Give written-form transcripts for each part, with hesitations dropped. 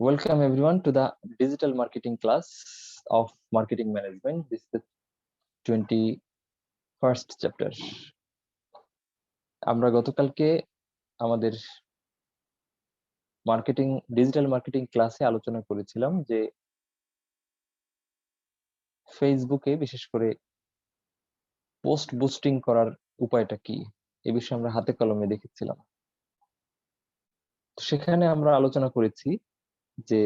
Welcome everyone to the digital marketing class of marketing management. This is the 21st chapter. আমরা গতকালকে আমাদের digital marketing ক্লাসে আলোচনা করেছিলাম যে ফেসবুকে বিশেষ করে পোস্ট বুস্টিং করার উপায়টা কি এই বিষয়ে আমরা হাতে কলমে দেখেছিলাম। সেখানে আমরা আলোচনা করেছি যে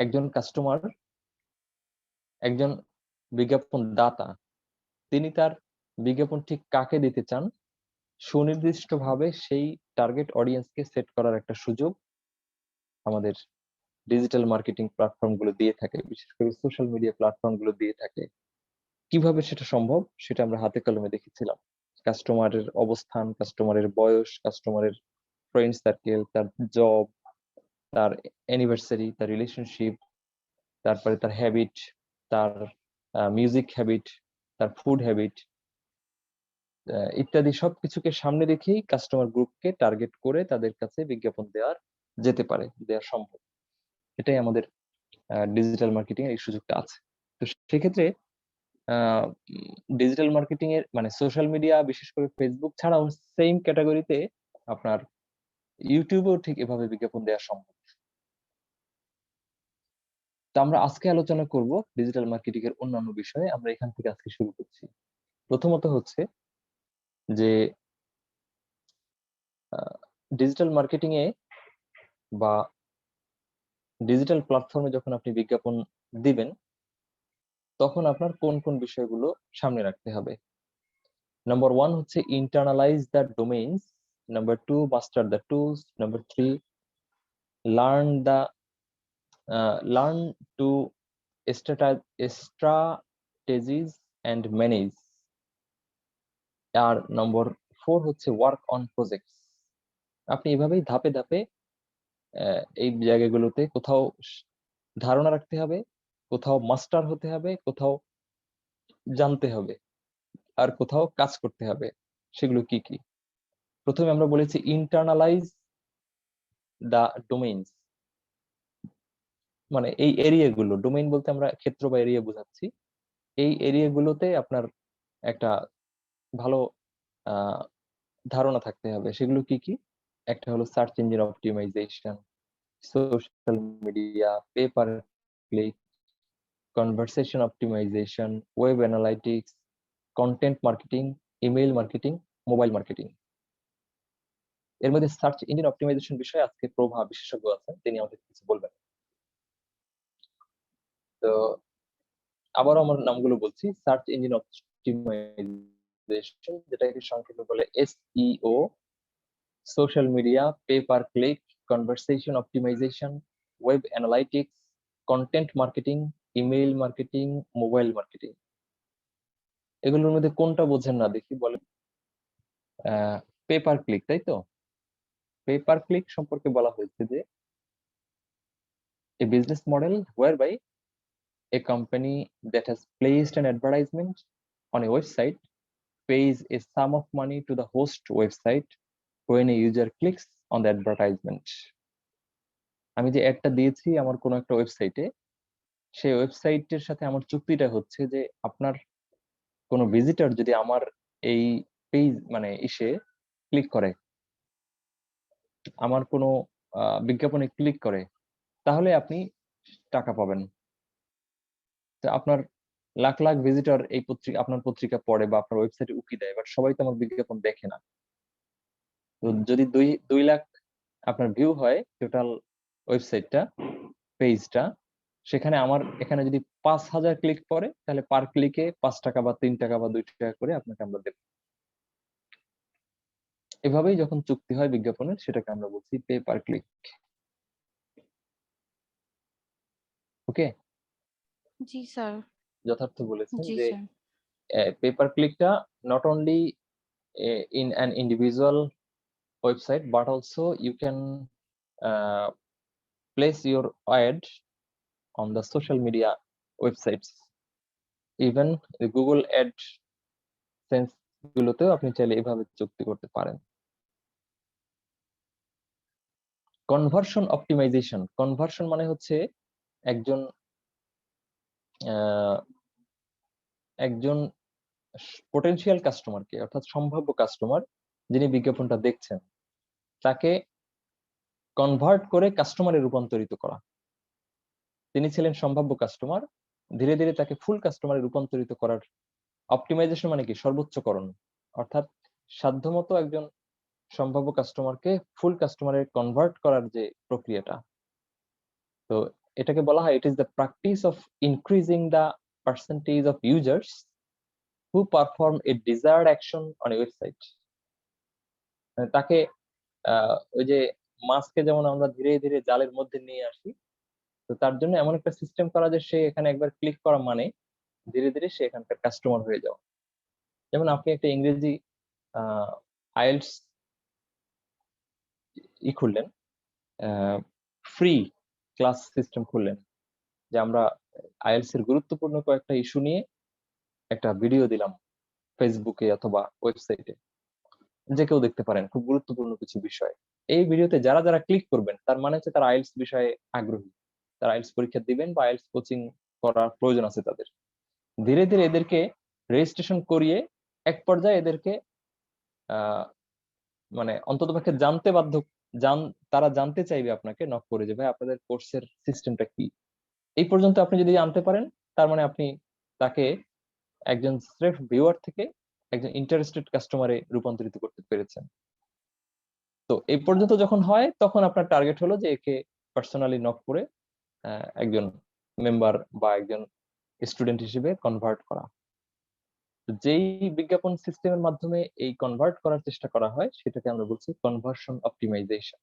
একজন কাস্টমার, একজন বিজ্ঞাপন দাতা, তিনি তার বিজ্ঞাপন ঠিক কাকে দিতে চান সুনির্দিষ্টভাবে সেই টার্গেট অডিয়েন্সকে সেট করার একটা সুযোগ আমাদের ডিজিটাল মার্কেটিং প্ল্যাটফর্মগুলো দিয়ে থাকে, বিশেষ করে সোশ্যাল মিডিয়া প্ল্যাটফর্মগুলো দিয়ে থাকে। কিভাবে সেটা সম্ভব সেটা আমরা হাতে কলমে দেখেছিলাম। কাস্টমারের অবস্থান, কাস্টমারের বয়স, কাস্টমারের ফ্রেন্ড সার্কেল, তার জব, তার অ্যানিভার্সারি, তার রিলেশনশিপ, তারপরে তার হ্যাবিট, তার মিউজিক হ্যাবিট, তার ফুড হ্যাবিট ইত্যাদি সবকিছুকে সামনে রেখেই কাস্টমার গ্রুপকে টার্গেট করে তাদের কাছে বিজ্ঞাপন দেওয়া সম্ভব। এটাই আমাদের ডিজিটাল মার্কেটিং এর এই সুযোগটা আছে। তো সেক্ষেত্রে ডিজিটাল মার্কেটিং এর মানে সোশ্যাল মিডিয়া, বিশেষ করে ফেসবুক ছাড়াও সেম ক্যাটাগরিতে আপনার ইউটিউবেও ঠিক এভাবে বিজ্ঞাপন দেওয়া সম্ভব। তো আমরা আজকে আলোচনা করব ডিজিটাল মার্কেটিং এর অন্যান্য বিষয়ে। আমরা এখান থেকে আজকে শুরু করছি। প্রথমত হচ্ছে যে ডিজিটাল মার্কেটিং এ বা ডিজিটাল প্ল্যাটফর্মে যখন আপনি বিজ্ঞাপন দিবেন তখন আপনার কোন কোন বিষয়গুলো সামনে রাখতে হবে। নাম্বার 1 হচ্ছে internalise the domains, number 2 master the tools, number 3 learn to strategies and manage, আর নম্বর 4 হচ্ছে ওয়ার্ক অন প্রজেক্টস। আপনি এভাবেই ধাপে ধাপে এই জায়গাগুলোতে কোথাও ধারণা রাখতে হবে, কোথাও মাস্টার হতে হবে, কোথাও জানতে হবে, আর কোথাও কাজ করতে হবে। সেগুলো কি কি? প্রথমে আমরা বলেছি ইন্টারনালাইজ দা ডোমেইনস, মানে এই এরিয়াগুলো, ডোমেইন বলতে আমরা ক্ষেত্র বা এরিয়া বোঝাচ্ছি। এই এরিয়াগুলোতে আপনার একটা ভালো ধারণা থাকতে হবে। সেগুলো কি কি? একটা হলো search engine optimisation, social media, pay per click, conversation optimisation, web analytics, content marketing, email marketing, mobile marketing. এর মধ্যে সার্চ ইঞ্জিন অপটিমাইজেশন বিষয়ে আজকে প্রভা বিশেষজ্ঞ আছেন, তিনি আমাদের কিছু বলবেন। তো আবারও আমার নামগুলো বলছি। সার্চ ইঞ্জিন অপটিমাইজেশন, যেটাকে সংক্ষেপে বলে SEO, social media, pay per click, conversation optimisation, web analytics, content marketing, email marketing, mobile marketing. এগুলোর মধ্যে কোনটা বোঝেন না দেখি বলেন? পে পার ক্লিক, তাই তো? পে পার ক্লিক সম্পর্কে বলা হয়েছে যে a business model whereby a company that has placed an advertisement on a website pays a sum of money to the host website when a user clicks on the advertisement. আমি যে অ্যাডটা দিয়েছি আমার কোনো একটা ওয়েবসাইটে, সেই ওয়েবসাইটের সাথে আমার চুক্তিটা হচ্ছে যে আপনার কোনো ভিজিটর যদি আমার এই পেজ মানে ক্লিক করে, আমার কোনো বিজ্ঞাপনে ক্লিক করে, তাহলে আপনি টাকা পাবেন। তো আপনার লাখ লাখ ভিজিটর এই আপনার পত্রিকা পড়ে বা আপনার ওয়েবসাইটে উকি দেয়, বাট সবাই তো আমার বিজ্ঞাপন দেখে না। তো যদি 2 লাখ আপনার ভিউ হয় টোটাল ওয়েবসাইটটা, পেজটা, সেখানে আমার এখানে যদি 5,000 ক্লিক পড়ে, তাহলে পার ক্লিকে 5 টাকা বা 3 টাকা বা 2 টাকা করে আপনাকে আমরা দেব। এভাবেই যখন চুক্তি হয় বিজ্ঞাপনের, সেটাকে আমরা বলছি পে পার ক্লিক। ওকে? জি স্যার। যথার্থ বলেছেন জি যে স্যার। পে পার ক্লিকটা not only in an individual website, but also you can place your ad on the social media websites, even the Google AdSense গুলোতেও আপনি চাইলে এভাবে চুক্তি করতে পারেন। কনভার্সন অপটিমাইজেশন, কনভার্সন মানে হচ্ছে একজন একজন পোটেনশিয়াল কাস্টমারকে, অর্থাৎ সম্ভাব্য কাস্টমার যিনি বিজ্ঞাপনটা দেখছেন, তাকে কনভার্ট করে কাস্টমারে রূপান্তরিত করা। তিনি ছিলেন সম্ভাব্য কাস্টমার, ধীরে ধীরে তাকে ফুল কাস্টমারে রূপান্তরিত করার। অপটিমাইজেশন মানে কি? সর্বোচ্চকরণ, অর্থাৎ সাধ্যমতো একজন সম্ভাব্য কাস্টমারকে ফুল কাস্টমারে কনভার্ট করার যে প্রক্রিয়াটা, তো এটাকে বলা হয় it is the practice of increasing the percentage of users who perform A desired action on a website. তাকে ওই যে মাছকে যেমন আমরা ধীরে ধীরে জালের মধ্যে নিয়ে আসি, তো তার জন্য এমন একটা সিস্টেম করা যে সে এখানে একবার ক্লিক করা মানে ধীরে ধীরে সে এখানকার কাস্টমার হয়ে যাওয়া। যেমন আপনি একটা ইংরেজি আইএলটিএস খুললেন, ফ্রি ক্লাস সিস্টেম খুললেন, যে আমরা আইএলটিএস এর গুরুত্বপূর্ণ কয়েকটা ইস্যু নিয়ে একটা ভিডিও দিলাম ফেসবুকে অথবা ওয়েবসাইটে, যে কেউ দেখতে পারেন, খুব গুরুত্বপূর্ণ কিছু বিষয়। এই ভিডিওতে যারা যারা ক্লিক করবেন তার মানে হচ্ছে তারা আইএলটিএস বিষয়ে আগ্রহী, তারা আইএলটিএস পরীক্ষা দিবেন বা আইএলটিএস কোচিং করার প্রয়োজন আছে তাদের। ধীরে ধীরে এদেরকে রেজিস্ট্রেশন করিয়ে এক পর্যায়ে এদেরকে মানে অন্ততপক্ষে জানতে বাধ্য, তারা জানতে চাইবে আপনাকে নক করে যে ভাই আপনাদের কোর্সের সিস্টেমটা কি। এই পর্যন্ত আপনি যদি জানতে পারেন, তার মানে আপনি তাকে একজন স্রেফ ভিউয়ার থেকে একজন ইন্টারেস্টেড কাস্টমারে রূপান্তরিত করতে পেরেছেন। তো এই পর্যন্ত যখন হয় তখন আপনার টার্গেট হলো যে একে পার্সোনালি নক করে একজন মেম্বার বা একজন স্টুডেন্ট হিসেবে কনভার্ট করা। যেই বিজ্ঞাপন সিস্টেমের মাধ্যমে এই কনভার্ট করার চেষ্টা করা হয় সেটাকে আমরা বলছি conversion optimisation.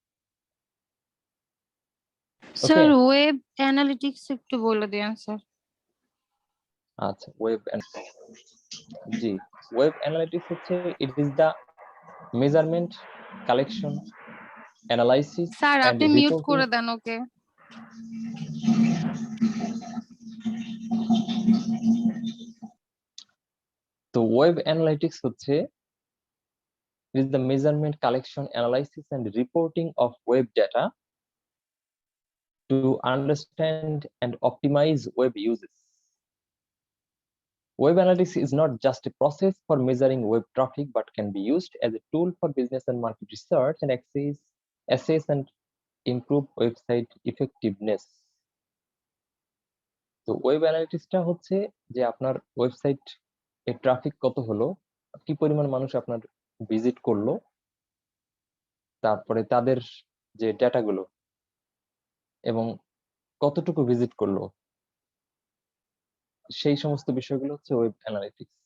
Okay, sir web analytics একটু বলে দিন স্যার। আচ্ছা, জি, ওয়েব অ্যানালিটিক্স হচ্ছে it is the measurement, collection, analysis sir and আপনি মিউট রিপোর্টিং। করে দেন ওকে। তো ওয়েব অ্যানালিটিক্স হচ্ছে it is the measurement, collection, analysis and reporting of web data to understand and optimize web uses. Web analytics is not just a process for measuring web traffic, but can be used as a tool for business and market research and assess and improve website effectiveness. তো web অ্যানালিটিক্সটা হচ্ছে যে আপনার website এর traffic কত হলো, কি পরিমাণ মানুষ আপনার ভিজিট করলো, তারপরে তাদের যে ডেটাগুলো এবং কতটুকু ভিজিট করলো, সেই সমস্ত বিষয়গুলো হচ্ছে ওয়েব অ্যানালিটিক্স।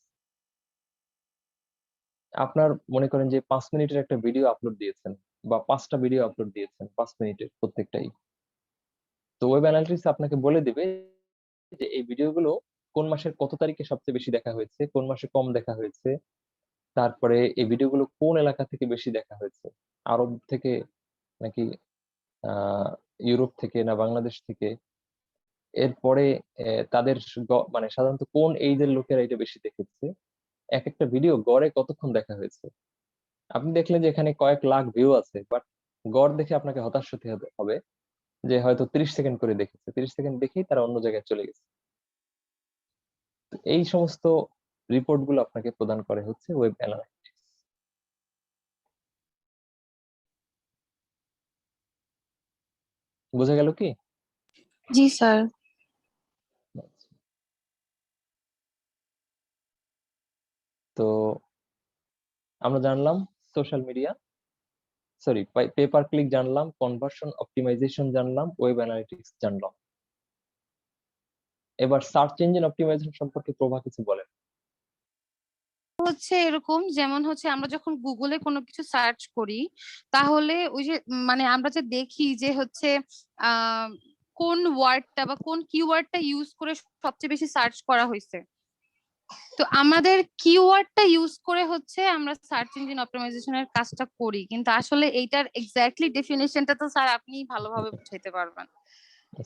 আপনার মনে করেন যে 5 মিনিটের একটা ভিডিও আপলোড দিয়েছেন বা 5টা ভিডিও আপলোড দিয়েছেন 5 মিনিটের প্রত্যেকটাই, তো ওয়েব অ্যানালিটিক্স আপনাকে বলে দিবে যে এই ভিডিওগুলো কোন মাসের কত তারিখে সবচেয়ে বেশি দেখা হয়েছে, কোন মাসে কম দেখা হয়েছে, তারপরে এই ভিডিওগুলো কোন এলাকা থেকে বেশি দেখা হয়েছে, আরব থেকে নাকি আহ ইউরোপ থেকে না বাংলাদেশ থেকে, এরপরে তাদের মানে সাধারণত কোন এইজের লোকেরা এটা বেশি দেখেছে, এক একটা ভিডিও গড়ে কতক্ষণ দেখা হয়েছে। আপনি দেখলেন যে এখানে কয়েক লাখ ভিউ আছে, বাট গড় দেখে আপনাকে হতাশ হতে হবে যে হয়তো 30 সেকেন্ড করে দেখেছে, 30 সেকেন্ড দেখেই তারা অন্য জায়গায় চলে গেছে। তো এই সমস্ত রিপোর্ট গুলো আপনাকে প্রদান করে হচ্ছে ওয়েব অ্যানালাইটিক্স। বোঝা গেল কি? জি স্যার। তো আমরা জানলাম social media, sorry, paper click জানলাম, কনভার্সন অপটিমাইজেশন জানলাম, ওয়েব অ্যানালিটিক্স জানলাম। এবার সার্চ ইঞ্জিন অপটিমাইজেশন সম্পর্কে প্রভা কিছু বলেন। হচ্ছে এরকম, যেমন হচ্ছে আমরা যখন গুগলে কোনো কিছু সার্চ করি, তাহলে ওই যে মানে আমরা যে দেখি যে হচ্ছে আহ কোন ওয়ার্ডটা বা কোন কিওয়ার্ডটা ইউজ করে সবচেয়ে বেশি সার্চ করা হয়েছে। তো আমাদের কিওয়ার্ডটা ইউজ করে হচ্ছে আমরা সার্চ ইঞ্জিন অপটিমাইজেশনের কাজটা করি, কিন্তু আসলে এইটার এক্স্যাক্টলি ডেফিনেশনটা তো স্যার আপনিই ভালোভাবে বুঝাইতে পারবেন।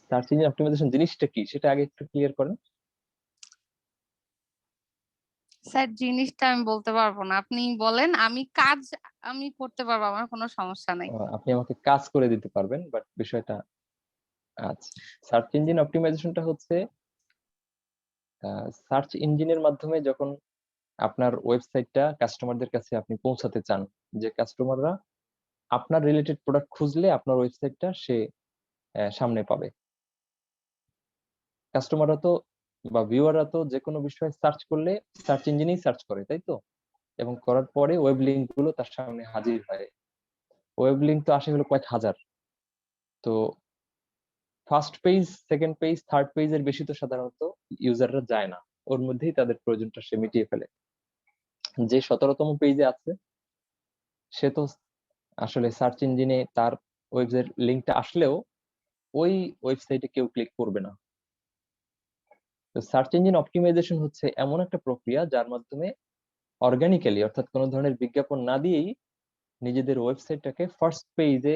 সার্চ ইঞ্জিন অপটিমাইজেশন জিনিসটা কি সেটা আগে একটু ক্লিয়ার করেন। স্যার জিনিসটা আমি বলতে পারবো না, আপনি বলেন। আমি করতে পারবো, আমার কোনো সমস্যা নাই। আপনি আমাকে কাজ করে দিতে পারবেন, বাট বিষয়টা আচ্ছা, সার্চ ইঞ্জিন অপটিমাইজেশনটা হচ্ছে সার্চ ইঞ্জিনের মাধ্যমে যখন আপনার ওয়েবসাইটটা কাস্টমারদের কাছে আপনি পৌঁছাতে চান, যে কাস্টমাররা আপনার রিলেটেড প্রোডাক্ট খুঁজলে আপনার ওয়েবসাইটটা সে সামনে পাবে। কাস্টমাররা তো বা ভিউয়াররা তো যে কোনো বিষয়ে সার্চ করলে সার্চ ইঞ্জিনেই সার্চ করে, তাই তো? এবং করার পরে ওয়েব লিংক গুলো তার সামনে হাজির হয়। ওয়েব লিংক তো আসে হলো কয়েক হাজার। তো first page, second page, third পেজের বেশি তো সাধারণত ইউজাররা যায় না, ওর মধ্যেই তাদের প্রয়োজনটা সে মিটিয়ে ফেলে। যে 17তম পেজে আছে সে তো আসলে সার্চ ইঞ্জিনে তার ওয়েবের লিঙ্কটা আসলেও ওই ওয়েবসাইটে কেউ ক্লিক করবে না। তো সার্চ ইঞ্জিন অপটিমাইজেশন হচ্ছে এমন একটা প্রক্রিয়া যার মাধ্যমে অর্গানিক্যালি, অর্থাৎ কোনো ধরনের বিজ্ঞাপন না দিয়েই নিজেদের ওয়েবসাইটটাকে ফার্স্ট পেজে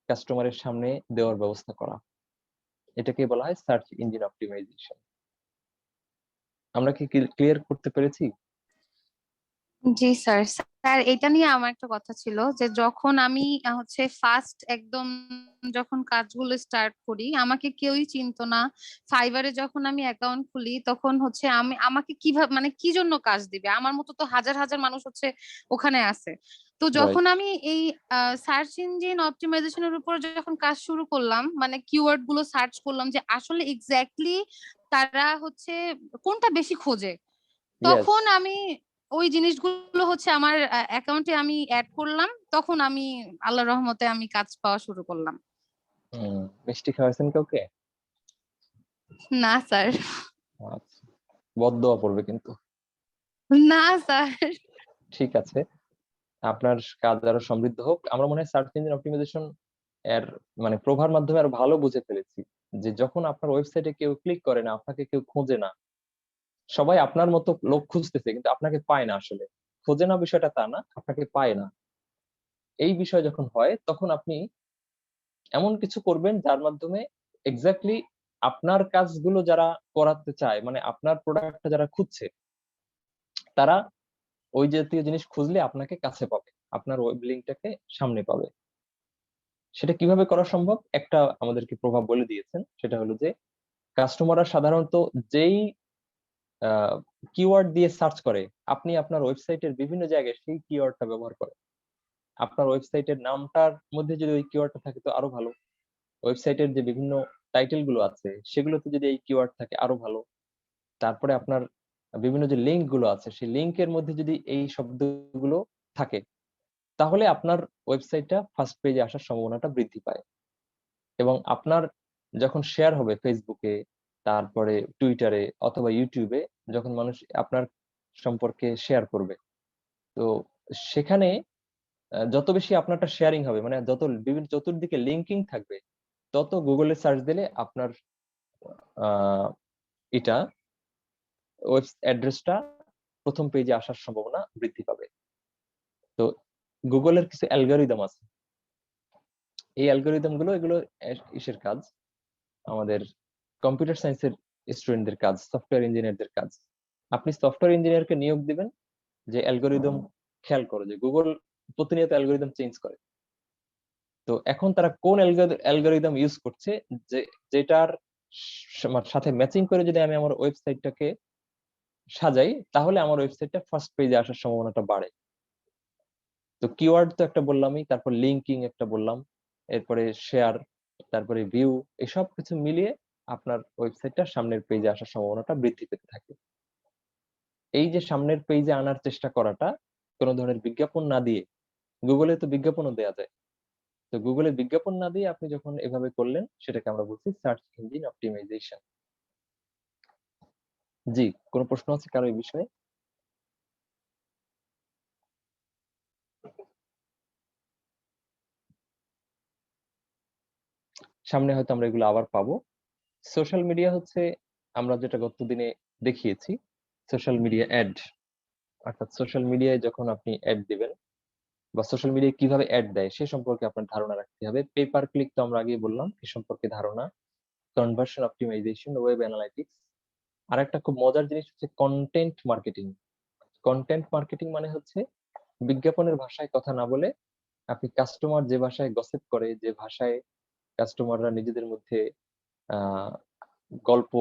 কাস্টমারের সামনে দেওয়ার ব্যবস্থা করা। এটাকে বলা হয় সার্চ ইঞ্জিন অপটিমাইজেশন। আমরা কি ক্লিয়ার করতে পেরেছি? জি স্যার। স্যার এটা নিয়ে আমার একটা কথা ছিল, যে যখন আমি হচ্ছে ফার্স্ট একদম যখন কাজগুলো স্টার্ট করি, আমাকে কেউই চিনতো না। ফাইবারে যখন আমি অ্যাকাউন্ট খুলি, তখন হচ্ছে আমাকে কিভাবে, মানে কি জন্য কাজ দিবে, আমার মতো তো হাজার হাজার মানুষ হচ্ছে ওখানে আছে। তো যখন রাইট। আমি এই সার্চ ইঞ্জিন অপটিমাইজেশনের উপর যখন কাজ শুরু করলাম, মানে কিওয়ার্ড গুলো সার্চ করলাম যে আসলে এক্স্যাক্টলি তারা হচ্ছে কোনটা বেশি খোঁজে, ইয়েস। তখন আমি ওই জিনিসগুলো হচ্ছে আমার অ্যাকাউন্টে আমি অ্যাড করলাম। তখন আমি আল্লাহর রহমতে আমি কাজ পাওয়া শুরু করলাম। মিষ্টি খাওয়াইছেন কাউকে? না স্যার। আচ্ছা, বদদোয়া পড়বে কিন্তু। না স্যার। ঠিক আছে, আপনার কাজ আরো সমৃদ্ধ হোক। আমরা মনে হয় সার্চ ইঞ্জিন অপটিমাইজেশন এর মানে প্রভার মাধ্যমে আরো ভালো বুঝে ফেলেছি, যে যখন আপনার ওয়েবসাইটে কেউ ক্লিক করে না, আপনাকে কেউ খোঁজে না, সবাই আপনার মতো লোক খুঁজতেছে কিন্তু আপনাকে পায় না, আসলে খোঁজে না বিষয়টা তা না, আপনাকে পায় না। এই বিষয় যখন হয় তখন আপনি এমন কিছু করবেন যার মাধ্যমে এক্স্যাক্টলি আপনার কাজগুলো যারা করাতে চায়, মানে আপনার প্রোডাক্টটা যারা খুঁজছে, তারা ওই জাতীয় জিনিস খুঁজলে আপনাকে কাছে পাবে, আপনার ওয়েব লিঙ্কটাকে সামনে পাবে। সেটা কিভাবে করা সম্ভব, একটা আমাদেরকে প্রভাব বলে দিয়েছেন, সেটা হলো যে কাস্টমাররা সাধারণত যেই কিওয়ার্ড দিয়ে সার্চ করে, আপনি আপনার ওয়েবসাইটের বিভিন্ন জায়গায় সেই কিওয়ার্ডটা ব্যবহার করেন। আপনার ওয়েবসাইটের নামটার মধ্যে যদি ওই কিওয়ার্ডটা থাকে তো আরো ভালো। ওয়েবসাইটের যে বিভিন্ন টাইটেল গুলো আছে সেগুলোতে যদি এই কিওয়ার্ড থাকে আরো ভালো। তারপরে আপনার বিভিন্ন যে লিঙ্ক গুলো আছে সেই লিঙ্কের মধ্যে যদি এই শব্দগুলো থাকে, তাহলে আপনার ওয়েবসাইটটা ফার্স্ট পেজে আসার সম্ভাবনাটা বৃদ্ধি পায়। এবং আপনার যখন শেয়ার হবে ফেসবুকে, তারপরে টুইটারে অথবা ইউটিউবে, যখন মানুষ আপনার সম্পর্কে শেয়ার করবে, তো সেখানে যত বেশি আপনারটা শেয়ারিং হবে, মানে যত বিভিন্ন চতুর্দিকে লিঙ্কিং থাকবে, তত গুগলে সার্চ দিলে আপনার আহ এটা ওয়েব অ্যাড্রেসটা প্রথম পেজে আসার সম্ভাবনা বৃদ্ধি পাবে। তো গুগলের কিছু অ্যালগরিদম আছে, এই অ্যালগরিদম গুলো এগুলো ইসের কাজ, আমাদের কম্পিউটার সায়েন্সের স্টুডেন্টদের কাজ, সফটওয়্যার ইঞ্জিনিয়ারদের কাজ। আপনি সফটওয়্যার ইঞ্জিনিয়ারকে নিয়োগ দিবেন যে অ্যালগরিদম খেয়াল করো, যে গুগল প্রতিনিয়ত অ্যালগরিদম চেঞ্জ করে। তো এখন তারা কোন অ্যালগরিদম ইউজ করছে, যে যেটার সাথে ম্যাচিং করে যদি আমি আমার ওয়েবসাইটটাকে সাজাই, তাহলে আমার ওয়েবসাইটটা ফার্স্ট পেজে আসার সম্ভাবনাটা বাড়ে। তো কিওয়ার্ড তো একটা বললামই, তারপর লিঙ্কিং একটা বললাম, এরপরে শেয়ার, তারপরে ভিউ, এসব কিছু মিলিয়ে আপনার ওয়েবসাইটটা সামনের পেজে আসার সম্ভাবনাটা বৃদ্ধি পেতে থাকে। এই যে সামনের পেজে আনার চেষ্টা করাটা কোনো ধরনের বিজ্ঞাপন না দিয়ে, গুগলে তো বিজ্ঞাপনও দেওয়া যায়, তো গুগলে বিজ্ঞাপন না দিয়ে আপনি যখন এভাবে করলেন, সেটাকে আমরা বলছি সার্চ ইঞ্জিন অপটিমাইজেশন। জি, কোনো প্রশ্ন আছে কারো এই বিষয়ে? সামনে হয়তো আমরা এগুলো আবার পাবো। সোশ্যাল মিডিয়া হচ্ছে আমরা যেটা গত দিনে দেখিয়েছি, সোশ্যাল মিডিয়া অ্যাড, অর্থাৎ সোশ্যাল মিডিয়ায় যখন আপনি অ্যাড দিবেন বা সোশ্যাল মিডিয়ায় কিভাবে অ্যাড দেয় সে সম্পর্কে আপনার ধারণা রাখতে হবে। পেপার ক্লিক তো আমরা আগেই বললাম এ সম্পর্কে ধারণা, কনভার্সন অপটিমাইজেশন, ওয়েব অ্যানালাইটিক্স। আর একটা খুব মজার জিনিস হচ্ছে কন্টেন্ট মার্কেটিং। কন্টেন্ট মার্কেটিং মানে হচ্ছে বিজ্ঞাপনের ভাষায় কথা না বলে আপনি কাস্টমার যে ভাষায় গসিপ করে, যে ভাষায় কাস্টমাররা নিজেদের মধ্যে আহ গল্প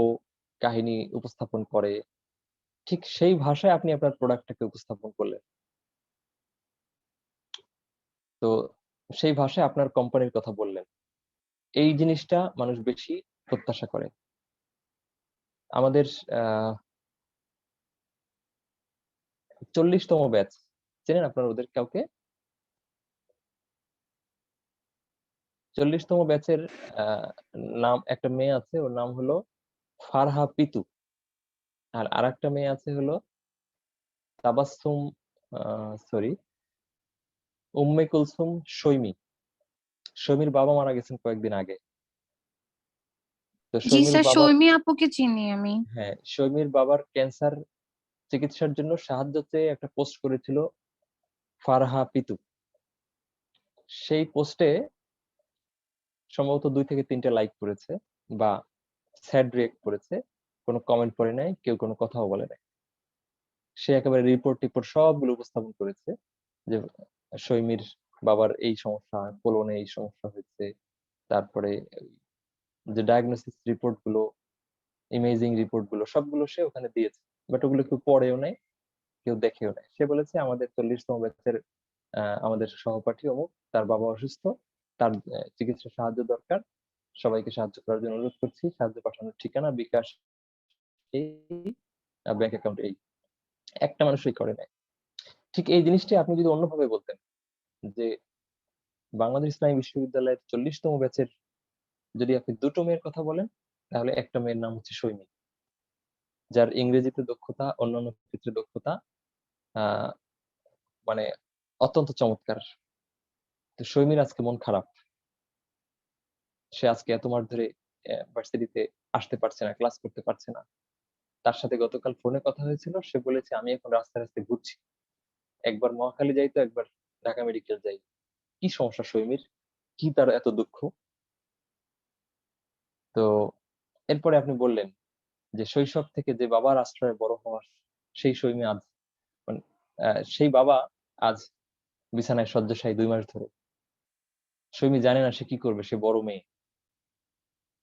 কাহিনী উপস্থাপন করে, ঠিক সেই ভাষায় আপনি আপনার প্রোডাক্টটাকে উপস্থাপন করলেন। তো সেই ভাষায় আপনার কোম্পানির কথা বললেন। এই জিনিসটা মানুষ বেশি প্রত্যাশা করে। আমাদের 40তম ব্যাচ, চেনেন আপনারা ওদের কাউকে? 40তম ব্যাচের নাম একটা মেয়ে আছে, ওর নাম হলো ফারহা পিতু। আর আরেকটা মেয়ে আছে হলো তাবাসসুম, সরি, উম্মে কুলসুম সৈমি। সৈমির বাবা মারা গেছেন কয়েকদিন আগে। তো জি সৈমির স্যার, বাবার, শর্মি আপুকে চিনি আমি। হ্যাঁ, সৈমির বাবার ক্যান্সার চিকিৎসার জন্য সাহায্য চেয়ে একটা পোস্ট করেছিল ফারহা পিতু। সেই পোস্টে সম্ভবত 2 থেকে 3টে লাইক করেছে বা স্যাড রিয়েক্ট করেছে, কোনো কমেন্ট পড়ে নাই, কেউ কোনো কথাও বলে নাই। সে একেবারে রিপোর্ট টিপোর্ট সবগুলো উপস্থাপন করেছে যে সৈমির বাবার এই সমস্যা, কোলনে এই সমস্যা হয়েছে, তারপরে যে ডায়াগনোসিস রিপোর্ট গুলো, ইমেজিং রিপোর্ট গুলো সবগুলো সে ওখানে দিয়েছে। বাট ওগুলো কেউ পড়েও নাই, কেউ দেখেও নাই। সে বলেছে আমাদের 40তম ব্যাচের আমাদের সহপাঠী অমুক, তার বাবা অসুস্থ, তার চিকিৎসা সাহায্য দরকার, সবাইকে সাহায্য করার জন্য অনুরোধ করছি, সাহায্য পাঠানোর ঠিকানা বিকাশ এই, ব্যাংক অ্যাকাউন্ট এই। একটা মানুষই করে নাই। ঠিক এই জিনিসটি আপনি যদি অন্যভাবে বলতেন যে বাংলাদেশ ইসলামী বিশ্ববিদ্যালয়ের 40তম ব্যাচের যদি আপনি 2টো মেয়ের কথা বলেন, তাহলে একটা মেয়ের নাম হচ্ছে সৈমি, যার ইংরেজিতে দক্ষতা, অন্যান্য ক্ষেত্রে দক্ষতা আহ মানে অত্যন্ত চমৎকার। তো সৈমির আজকে মন খারাপ, সে আজকে এত মাস ধরে ভার্সিটিতে আসতে পারছে না, ক্লাস করতে পারছে না। তার সাথে গতকাল ফোনে কথা হয়েছিল, সে বলেছে আমি এখন রাস্তায় রাস্তায় ঘুরছি, একবার মহাখালী যাই তো একবার ঢাকা মেডিকেল যাই। কি সমস্যা সৈমির, কি তার এত দুঃখ? তো এরপরে আপনি বললেন যে শৈশব থেকে যে বাবার আশ্রয়ে বড় হওয়া, সেই সৈমি আজ মানে সেই বাবা আজ বিছানায় শয্যাশায়ী 2 মাস ধরে। সৈমি জানে না সে কি করবে, সে বড় মেয়ে।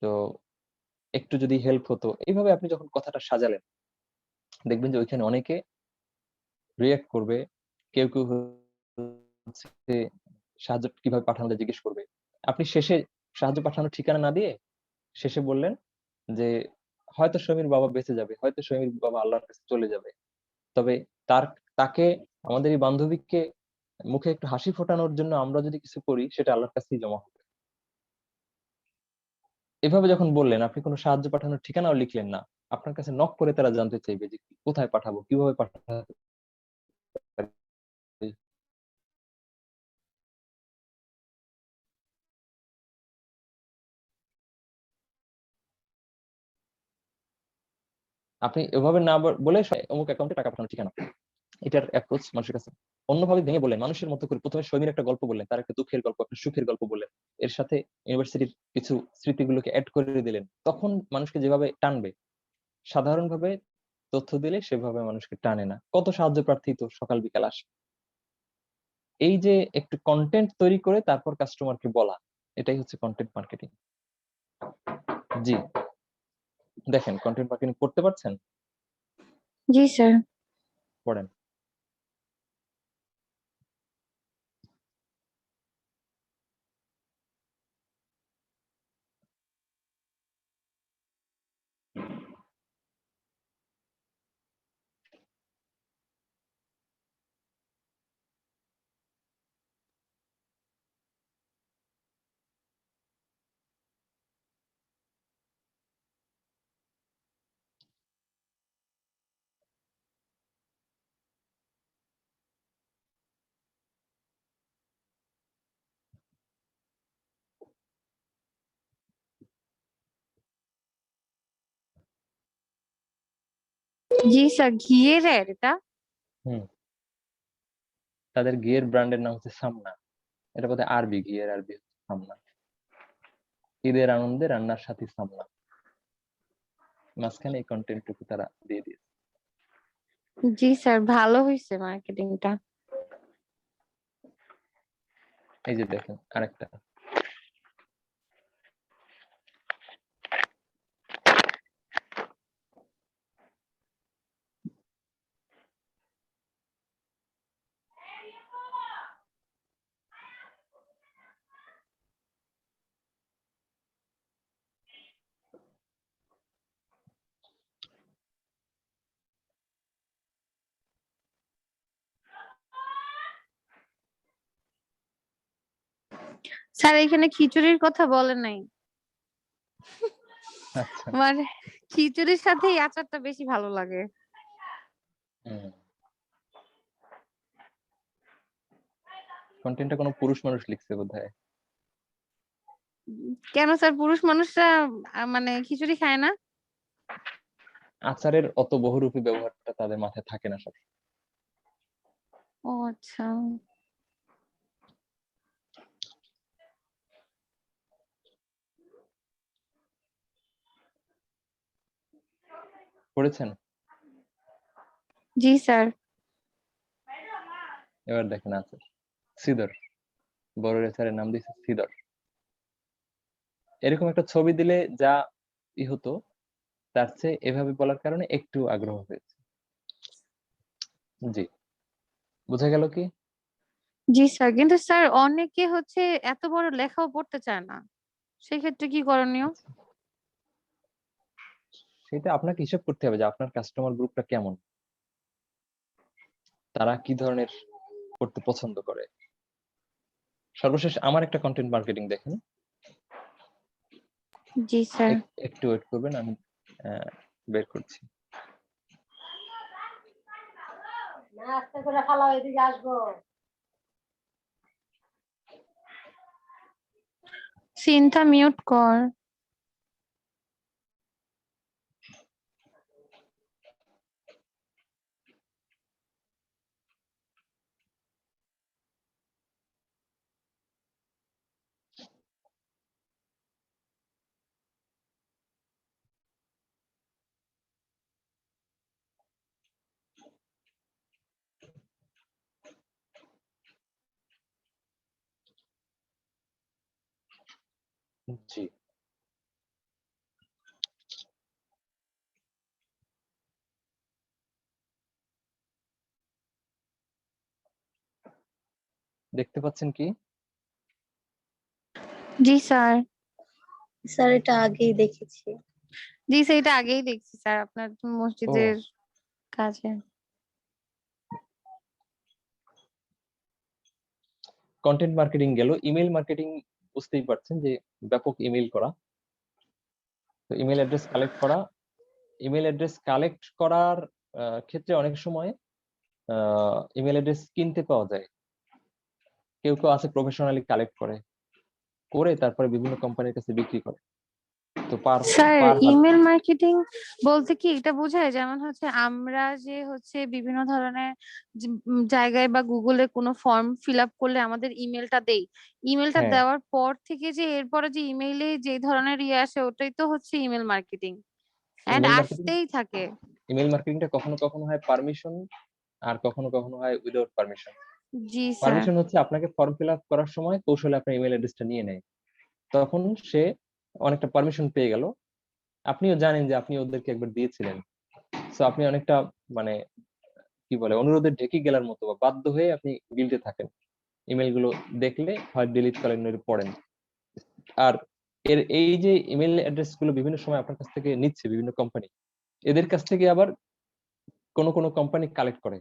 তো একটু যদি হেল্প হতো, এইভাবে আপনি যখন কথাটা সাজালেন, দেখবেন যে ওইখানে অনেকে রিয়াক্ট করবে। কেউ কেউ হচ্ছে সাহায্য কিভাবে পাঠানো যায় জিজ্ঞেস করবে। আপনি শেষে সাহায্য পাঠানোর ঠিকানা না দিয়ে শেষে বললেন যে হয়তো সমীর বাবা বেঁচে যাবে, হয়তো সমীর বাবা আল্লাহর কাছে চলে যাবে, তবে তার তাকে, আমাদের এই বান্ধবীকে মুখে একটু হাসি ফোটানোর জন্য আমরা যদি কিছু করি সেটা আল্লাহর কাছেই জমা হবে। এভাবে যখন বললেন, আপনি কোনো সাহায্য পাঠানোর ঠিকানাও লিখলেন না, আপনার কাছে নক করে তারা জানতে চাইবে যে কোথায় পাঠাবো, কিভাবে পাঠাতে পারি। আপনি এভাবে না বলে অমুক অ্যাকাউন্টে টাকা পাঠানোর ঠিকানা, এটার অ্যাপ্রোচ মানুষের কাছে অন্যভাবে ভেঙে বললেন, মানুষের মতো করে। প্রথমে সৈমির একটা গল্প বললেন, তার একটা দুঃখের গল্প, একটা সুখের গল্প বললেন, এর সাথে ইউনিভার্সিটির কিছু স্মৃতিগুলোকে অ্যাড করে দিলেন। তখন মানুষকে যেভাবে টানবে, সাধারণভাবে তথ্য দিলে সেভাবে মানুষকে টানে না। কত সাহায্য প্রার্থী তো সকাল বিকাল আসে। এই যে একটু কন্টেন্ট তৈরি করে তারপর কাস্টমারকে বলা, এটাই হচ্ছে কন্টেন্ট মার্কেটিং। জি, দেখেন কন্টেন্ট মার্কেটিং করতে পারছেন? জি স্যার। পড়েন। জি স্যার, ঘিয়ের ad এটা? হুম, তাদের ঘিয়ের ব্র্যান্ডের নাম হচ্ছে সামনা। এটা বোধহয় আরবি, ঘিয়ের আরবি হচ্ছে সামনা। ঈদের আনন্দে রান্নার সাথী সামনা, মাঝখানে এই কন্টেন্টটুকু তারা দিয়ে দিয়েছে। জি স্যার, ভালো হয়েছে মার্কেটিংটা। এই যে দেখেন আরেকটা, স্যার এখানে খিচুড়ির কথা বলেন নাই, আচ্ছা। মানে খিচুড়ির সাথে এই আচারটা বেশি ভালো লাগে। কন্টেন্টটা কোনো পুরুষ মানুষ লিখছে বোধহয়। কেন স্যার, পুরুষ মানুষরা মানে খিচুড়ি খায় না? আচারের অত বহুরূপী ব্যবহারটা তাদের মাথায় থাকে না সব। ও আচ্ছা। পড়েছেন? জি স্যার। এবার দেখেন আচার, সিদর, বড় রেসারের নাম দিয়েছে সিদর। এরকম একটা ছবি দিলে যা হতো, তার চেয়ে এভাবে বলার কারণে একটু আগ্রহ হয়েছে। জি, বোঝা গেল কি? জি স্যার, কিন্তু স্যার অনেকে হচ্ছে এত বড় লেখাও পড়তে চায় না, সেক্ষেত্রে কি করণীয়? আচ্ছা, সেটা আপনাকে হিসাব করতে হবে যে আপনার কাস্টমার গ্রুপটা কেমন, তারা কি ধরনের করতে পছন্দ করে। সর্বশেষ আমার একটা কন্টেন্ট মার্কেটিং দেখেন, জি স্যার। একটু ওয়েট করবেন, আমি বের করছি। আস্তে করে ফালাও, এদিকে আসবো। সিনটা মিউট কর। জি, দেখতে পাচ্ছেন কি? জি স্যার। স্যার এটা আগেই দেখেছি। জি স্যার, এটা আগেই দেখছি স্যার, আপনার ও, মসজিদের কাছে। কন্টেন্ট মার্কেটিং গেল। ইমেল মার্কেটিং বুঝতেই পারছেন যে ব্যাপক ইমেল করা। তো ইমেল অ্যাড্রেস কালেক্ট করা, ইমেল অ্যাড্রেস কালেক্ট করার ক্ষেত্রে অনেক সময় ইমেল অ্যাড্রেস কিনতে পাওয়া যায়। কেউ কেউ আছে প্রফেশনালি কালেক্ট করে, করে তারপরে বিভিন্ন কোম্পানির কাছে বিক্রি করে। তো পার স্যার পার হাত। ইমেল মার্কেটিং বলতে কি এটা বোঝায়, যেমন হচ্ছে আমরা যে হচ্ছে বিভিন্ন ধরনের জায়গায় বা গুগলে কোনো ফর্ম ফিল আপ করলে আমাদের ইমেলটা দেই, ইমেলটা হ্যাঁ, দেওয়ার পর থেকে যে এরপরে যে ইমেইলে যে ধরনের ইয়ে আসে ওটাই তো হচ্ছে email marketing, and email marketing, আসতেই থাকে। ইমেল মার্কেটিংটা কখনো কখনো হয় পারমিশন, আর কখনো কখনো হয় উইদাউট পারমিশন। জি স্যার। পারমিশন হচ্ছে আপনাকে ফর্ম ফিল আপ করার সময় কৌশলে আপনার ইমেল অ্যাড্রেসটা নিয়ে নেয়, তখন সে অনেকটা পারমিশন পেয়ে গেল। আপনিও জানেন যে আপনি ওদেরকে একবার দিয়েছিলেন, তো আপনি অনেকটা মানে কি বলে অনুরোধের ঢেকি গেলার মতো বা বাধ্য হয়ে আপনি গিলতে থাকেন। ইমেল গুলো দেখলে হয় ডিলিট করেন নইলে পড়েন। আর এই যে ইমেল অ্যাড্রেস গুলো বিভিন্ন সময় আপনার কাছ থেকে নিচ্ছে বিভিন্ন কোম্পানি, এদের কাছ থেকে আবার কোন কোন কোম্পানি কালেক্ট করে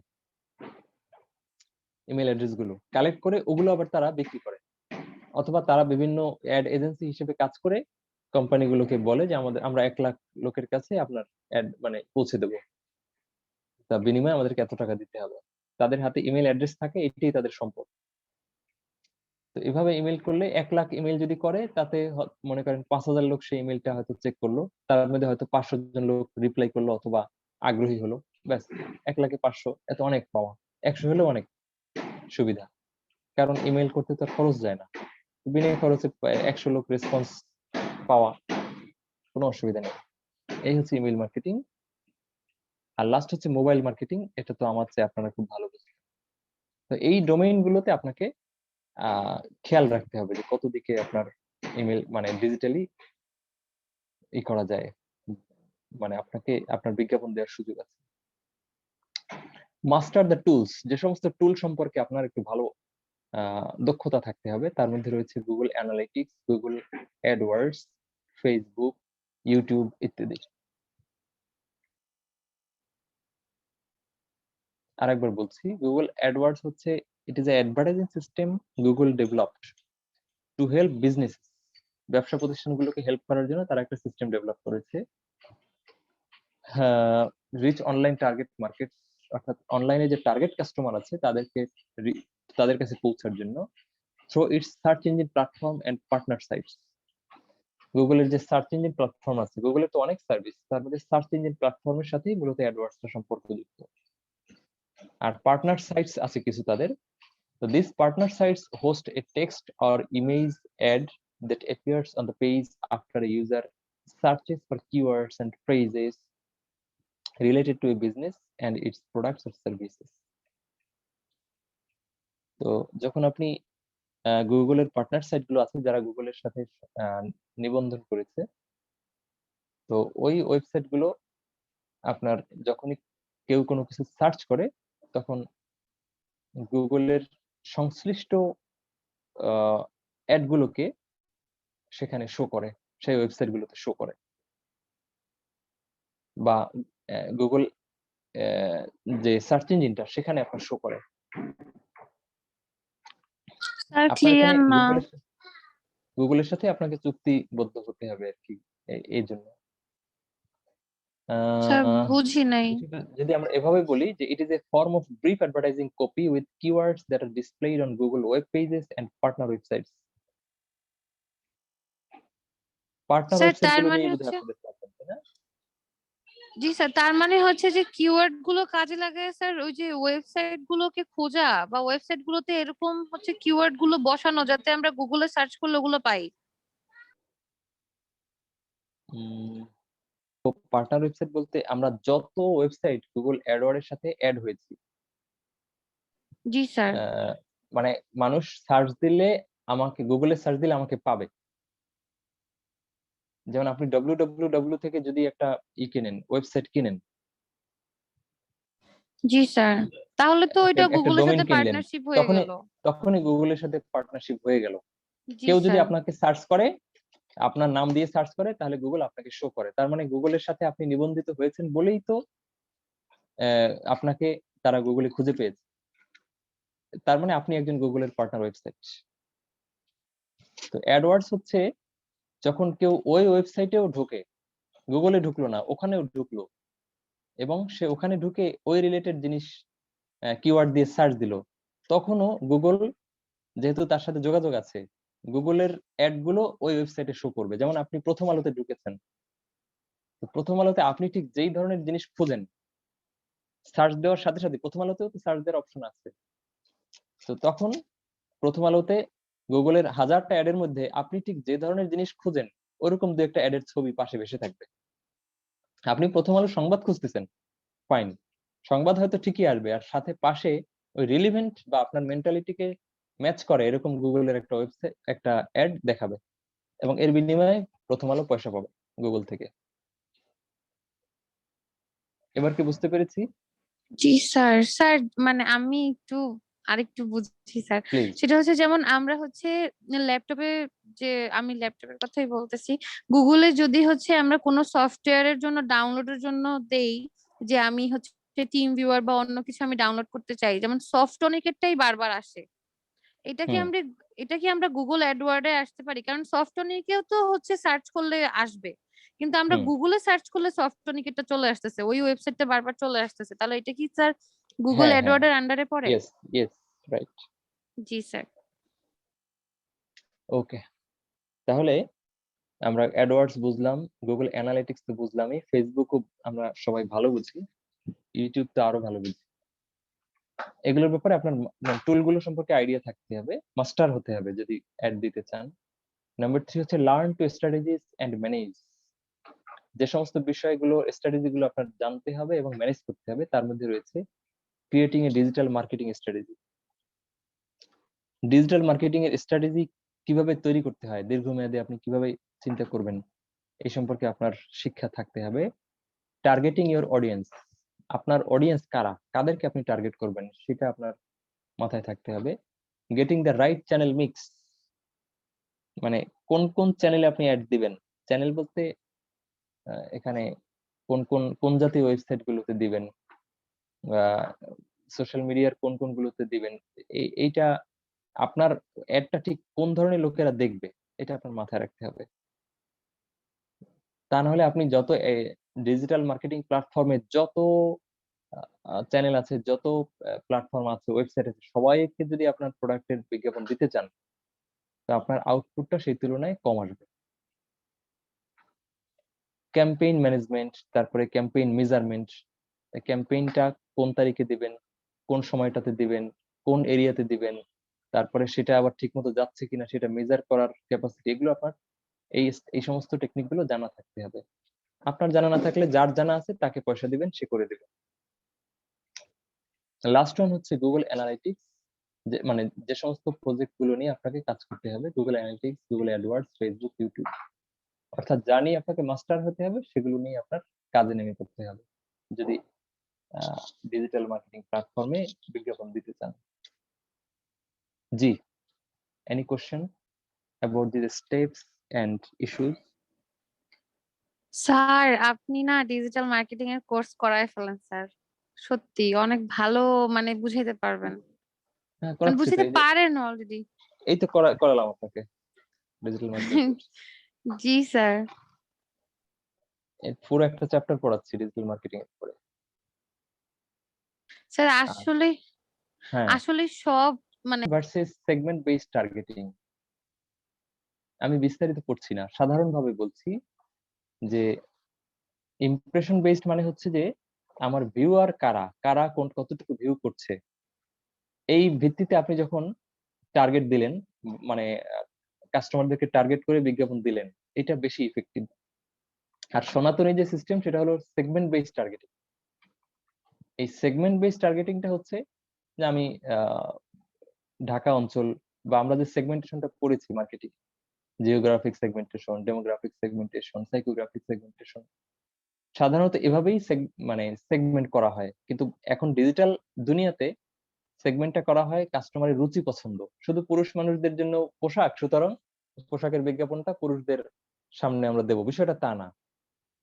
ইমেল অ্যাড্রেস গুলো, কালেক্ট করে ওগুলো আবার তারা বিক্রি করে। অথবা তারা বিভিন্ন অ্যাড এজেন্সি হিসেবে কাজ করে কোম্পানিগুলোকে বলে যে আমরা 1 লাখ লোকের কাছে আপনার অ্যাড মানে পৌঁছে দেবো, তা বিনিময়ে আমাদেরকে এত টাকা দিতে হবে। তাদের হাতে ইমেল অ্যাড্রেস থাকে, এটাই তাদের সম্পদ। তো এভাবে ইমেল করলে 1 লাখ ইমেল যদি করে, তাতে মনে করেন 5,000 লোক সেই ইমেলটা হয়তো চেক করলো, তার মধ্যে হয়তো 500 জন লোক রিপ্লাই করলো অথবা আগ্রহী হলো, ব্যাস 1 লাখে 500, এত অনেক পাওয়া। 100 হলেও অনেক সুবিধা, কারণ ইমেল করতে তো আর খরচ যায় না। বিনা খরচে 100 লোক রেসপন্স পাওয়া, কোনো অসুবিধা নেই। এই হচ্ছে ইমেল মার্কেটিং। আর লাস্ট হচ্ছে মোবাইল মার্কেটিং, এটা তো আমার চেয়ে আপনারা খুব ভালো বুঝেন। তো এই ডোমেইন গুলোতে আপনাকে খেয়াল রাখতে হবে যে কত দিকে আপনার ইমেল মানে ডিজিটালি করা যায়, মানে আপনাকে আপনার বিজ্ঞাপন দেওয়ার সুযোগ আছে। মাস্টার দ্য টুলস, যে সমস্ত টুল সম্পর্কে আপনার একটু ভালো দক্ষতা থাকতে হবে, তার মধ্যে রয়েছে Google analytics, Google AdWords, Facebook, YouTube ইত্যাদি। আরেকবার বলছি, গুগল অ্যাডওয়ার্ডস হচ্ছে it is advertising system Google developed to help business, ব্যবসা প্রতিষ্ঠানগুলোকে হেল্প করার জন্য তারা একটা সিস্টেম ডেভেলপ করেছে রিচ অনলাইন টার্গেট মার্কেট, অর্থাৎ অনলাইনে যে টার্গেট কাস্টমার আছে তাদের কাছে পৌঁছার জন্য through its search engine platform and partner sites. গুগলের যে সার্চ ইঞ্জিন প্ল্যাটফর্ম আছে, গুগলের তো অনেক সার্ভিস, তার মধ্যে সার্চ ইঞ্জিন প্ল্যাটফর্মের সাথেই মূলত অ্যাডওয়ার্ডসটা সম্পর্কযুক্ত। আর পার্টনার সাইটস আছে কিছু তাদের। So these partner sites host a text or image ad that appears on the page after a user searches for keywords and phrases related to a business and its products or services. তো যখন আপনি গুগলের partner site গুলো আছে যারা গুগলের সাথে নিবন্ধন করেছে, তো ওই ওয়েবসাইট গুলো আপনার যখনই কেউ কোনো কিছু সার্চ করে তখন গুগলের সংশ্লিষ্ট অ্যাড গুলোকে সেখানে শো করে, সেই ওয়েবসাইট গুলোতে শো করে, বা গুগল যে সার্চ ইঞ্জিনটা সেখানে আপনার শো করে। স্যার আপনার ক্লিয়ার এখানে না গুগলের সাথে আপনাকে চুক্তিবদ্ধ হতে হবে আর কি, এই জন্য। স্যার বুঝি নাই যদি আমরা এভাবে বলি যে it is a form of brief advertising copy with keywords that are displayed on Google web pages and partner websites. Partner sir website তার গুলো মানে নিয়ে হচ্ছে বোধহয় আপনাদের কথা, তাই না? জি স্যার তার মানে হচ্ছে যে কিওয়ার্ড গুলো কাজে লাগে স্যার, ওই যে ওয়েবসাইট গুলোকে খোঁজা বা ওয়েবসাইট গুলোতে এরকম হচ্ছে কিওয়ার্ড গুলো বসানো যাতে আমরা গুগলে সার্চ করলে ওগুলো পাই। পার্টনার ওয়েবসাইট বলতে আমরা যত ওয়েবসাইট গুগল অ্যাডওয়ার্ডের সাথে অ্যাড হয়েছি, জি স্যার। মানে মানুষ সার্চ দিলে আমাকে, গুগলে সার্চ দিলে আমাকে পাবে। যেমন আপনি www থেকে যদি একটা কিনেন, ওয়েবসাইট কিনেন, জি স্যার, তাহলে তো ওইটা একটা গুগলের ডোমেইন সাথে কিনলেন, পার্টনারশিপ হয়ে গেল। তখনই গুগলের সাথে পার্টনারশিপ হয়ে গেল। জি কেউ যদি স্যার। আপনাকে সার্চ করে, আপনার নাম দিয়ে সার্চ করে, তাহলে গুগল আপনাকে শো করে। তার মানে গুগলের সাথে আপনি নিবন্ধিত হয়েছেন বলেই তো আপনাকে তারা গুগলে খুঁজে পেয়েছে। তার মানে আপনি একজন গুগলের পার্টনার ওয়েবসাইট। তো অ্যাডওয়ার্ডস হচ্ছে যখন কেউ ওই ওয়েবসাইটেও ঢোকে, গুগলে ঢুকলো না, ওখানেও ঢুকলো, এবং সে ওখানে ঢুকে ওই রিলেটেড জিনিস কিওয়ার্ড দিয়ে সার্চ দিল, তখনও গুগল, যেহেতু তার সাথে যোগাযোগ আছে, গুগলের অ্যাড গুলো ওই ওয়েবসাইটে শো করবে। যেমন আপনি প্রথম আলোতে ঢুকেছেন, তো প্রথম আলোতে আপনি ঠিক যেই ধরনের জিনিস খোঁজেন, সার্চ দেওয়ার সাথে সাথে প্রথম আলোতেও তো সার্চ দেওয়ার অপশন আছে, তো তখন প্রথম আলোতে গুগলের হাজারটা অ্যাডের মধ্যে আপনি ঠিক যে ধরনের জিনিস খুঁজেন ওরকম দু একটা অ্যাডের ছবি পাশে ভেসে থাকবে। আপনি প্রথম আলো সংবাদ খুঁজতেছেন, ফাইন, সংবাদ হয়তো ঠিকই আসবে, আর সাথে পাশে ওই রিলিভেন্ট বা আপনার মেন্টালিটিকে ম্যাচ করে এরকম গুগলের একটা ওয়েবসাইট, একটা অ্যাড দেখাবে, এবং এর বিনিময়ে প্রথম আলো পয়সা পাবে গুগল থেকে। এবার কি বুঝতে পেরেছি? জি স্যার। স্যার মানে আমি একটু আরেকটু বুঝছি স্যার। প্লিজ। সেটা হচ্ছে যেমন আমরা হচ্ছে ল্যাপটপে, যে আমি ল্যাপটপের কথাই বলতেছি, গুগলে যদি হচ্ছে আমরা কোনো সফটওয়্যারের জন্য ডাউনলোডের জন্য দেই, যে আমি হচ্ছে টিম ভিউয়ার বা অন্য কিছু আমি ডাউনলোড করতে চাই, যেমন সফটটনিকেরটাই বারবার আসে, এটা কি আমরা গুগল অ্যাডওয়ার্ডে আসতে পারি? কারণ সফটটনিকেও তো হচ্ছে সার্চ করলে আসবে, কিন্তু আমরা গুগলে সার্চ করলে সফটটনিকেরটা চলে আসতেছে, ওই ওয়েবসাইটটা বারবার চলে আসতেছে, তাহলে এটা কি স্যার গুগল হ্যাঁ, হ্যাঁ, অ্যাডওয়ার্ডের আন্ডারে পড়ে? Yes, yes, right. জি স্যার। ওকে, তাহলে আমরা অ্যাডওয়ার্ডস বুঝলাম, গুগল অ্যানালিটিক্স তো বুঝলামই, ফেসবুকও আমরা সবাই ভালো বুঝি, ইউটিউব তো আরো ভালো বুঝি। এগুলোর ব্যাপারে আপনার টুল গুলো সম্পর্কে আইডিয়া থাকতে হবে, মাস্টার হতে হবে যদি অ্যাড দিতে চান। নাম্বার 3 হচ্ছে learn to strategies and manage. যে সমস্ত বিষয়গুলো স্ট্র্যাটেজি গুলো আপনার জানতে হবে এবং ম্যানেজ করতে হবে তার মধ্যে রয়েছে creating a digital marketing strategy. Digital marketing এর স্ট্র্যাটেজি কিভাবে তৈরি করতে হয়, দীর্ঘমেয়াদে আপনি কিভাবে চিন্তা করবেন, এই সম্পর্কে আপনার শিক্ষা থাকতে হবে। টার্গেটিং ইওর অডিয়েন্স, আপনার অডিয়েন্স কারা, কাদেরকে আপনি টার্গেট করবেন সেটা আপনার মাথায় থাকতে হবে। Getting the right channel mix, মানে কোন কোন চ্যানেলে আপনি অ্যাড দিবেন। চ্যানেল বলতে এখানে কোন কোন কোন জাতীয় ওয়েবসাইট গুলোতে দিবেন, সোশ্যাল মিডিয়ার কোন কোন গুলোতে দিবেন, এইটা আপনার অ্যাডটা ঠিক কোন ধরনের লোকেরা দেখবে এটা আপনার মাথায় রাখতে হবে। তা না হলে আপনি যত ডিজিটাল মার্কেটিং প্ল্যাটফর্মে যত চ্যানেল আছে, যত প্ল্যাটফর্ম আছে, ওয়েবসাইট আছে, সবাইকে যদি আপনার প্রোডাক্টের বিজ্ঞাপন দিতে চান তো আপনার আউটপুটটা সেই তুলনায় কম আসবে। ক্যাম্পেইন ম্যানেজমেন্ট, তারপরে ক্যাম্পেইন মেজারমেন্ট, ক্যাম্পেইনটা কোন তারিখে দিবেন, কোন সময়টাতে দিবেন, কোন এরিয়াতে দিবেন, তারপরে সেটা আবার ঠিকমতো যাচ্ছে কিনা সেটা মেজার করার ক্যাপাসিটি, এগুলো আপনার এই এই সমস্ত টেকনিক গুলো জানা থাকতে হবে। আপনার জানা না থাকলে যার জানা আছে তাকে পয়সা দিবেন, সে করে দিবে। লাস্ট ওয়ান হচ্ছে গুগল অ্যানালিটিক্স, যে মানে যে সমস্ত প্রজেক্ট গুলো নিয়ে আপনাকে কাজ করতে হবে, Google analytics, Google AdWords, Facebook, YouTube, অর্থাৎ যা নিয়ে আপনাকে মাস্টার হতে হবে সেগুলো নিয়ে আপনার কাজে নেমে করতে হবে যদি ডিজিটাল মার্কেটিং প্ল্যাটফর্মে বিজ্ঞাপন দিতে চান। জি, any question about the steps and issues? Sir আপনি না ডিজিটাল মার্কেটিং এর কোর্স করায় ফেলেন স্যার, সত্যি অনেক ভালো, মানে বুঝাইতে পারবেন, হ্যাঁ, মানে করাচ্ছি তো, বুঝাইতে এই যে পারেন অলরেডি। এই তো করালাম আপনাকে ডিজিটাল মার্কেটিং কোর্স। জি স্যার। পুরো একটা চ্যাপ্টার পড়াচ্ছি ডিজিটাল মার্কেটিং এর পরে। স্যার আর আসলে হ্যাঁ, আসলে সব মানে ভার্সেস সেগমেন্ট বেসড টার্গেটিং আমি বিস্তারিত পড়ছি না, সাধারণভাবে বলছি যে ইমপ্রেশন বেসড মানে হচ্ছে যে আমার ভিউয়ার কারা কারা কোন কতটুকু ভিউ করছে, এই ভিত্তিতে আপনি যখন টার্গেট দিলেন, মানে কাস্টমারদেরকে টার্গেট করে বিজ্ঞাপন দিলেন, এটা বেশি ইফেক্টিভ। আর সনাতনী যে সিস্টেম সেটা হলো সেগমেন্ট বেসড টার্গেটিং। এই সেগমেন্ট বেসড টার্গেটিংটা হচ্ছে যে আমি ঢাকা অঞ্চল বা আমরা যে সেগমেন্টেশনটা পড়েছি marketing, geographic segmentation, demographic segmentation, psychographic segmentation, সাধারণত এভাবেই মানে সেগমেন্ট করা হয়। কিন্তু এখন ডিজিটাল দুনিয়াতে সেগমেন্টটা করা হয় কাস্টমারের রুচি পছন্দ। শুধু পুরুষ মানুষদের জন্য পোশাক, সুতরাং পোশাকের বিজ্ঞাপনটা পুরুষদের সামনে আমরা দেবো, বিষয়টা তা না।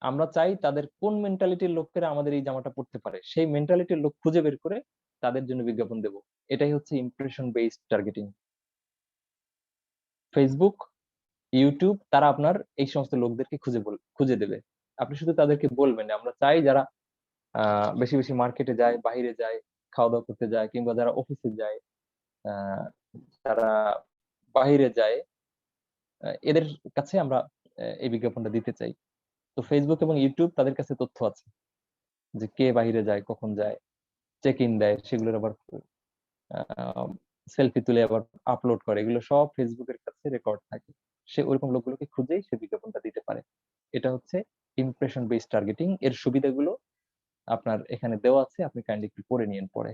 আমরা চাই তাদের কোন মেন্টালিটির লোকেরা আমাদের এই জামাটা পড়তে পারে, সেই মেন্টালিটির লোক খুঁজে বের করে তাদের জন্য বিজ্ঞাপন দেব। এটাই হচ্ছে impression based targeting. Facebook, YouTube তারা আপনার এই সমস্ত লোকদেরকে খুঁজে দেবে। আপনি শুধু তাদেরকে বলবেন আমরা চাই যারা বেশি বেশি মার্কেটে যায়, বাইরে যায়, খাওয়া দাওয়া করতে যায়, কিংবা যারা অফিসে যায়, আহ, তারা বাইরে যায়, এদের কাছে আমরা এই বিজ্ঞাপনটা দিতে চাই। তো ফেসবুক এবং ইউটিউব তাদের কাছে তথ্য আছে যে কে বাইরে যায়, কখন যায়, চেক ইন দেয়, সেগুলোর আবার সেলফি তুলে আবার আপলোড করে, এগুলো সব ফেসবুকের কাছে রেকর্ড থাকে। সে ওইরকম লোকগুলোকে খুঁজেই সে বিজ্ঞাপনটা দিতে পারে। এটা হচ্ছে ইমপ্রেশন বেসড টার্গেটিং। এর সুবিধাগুলো আপনার এখানে দেওয়া আছে, আপনি কাইন্ডলি একটু পড়ে নিন পরে।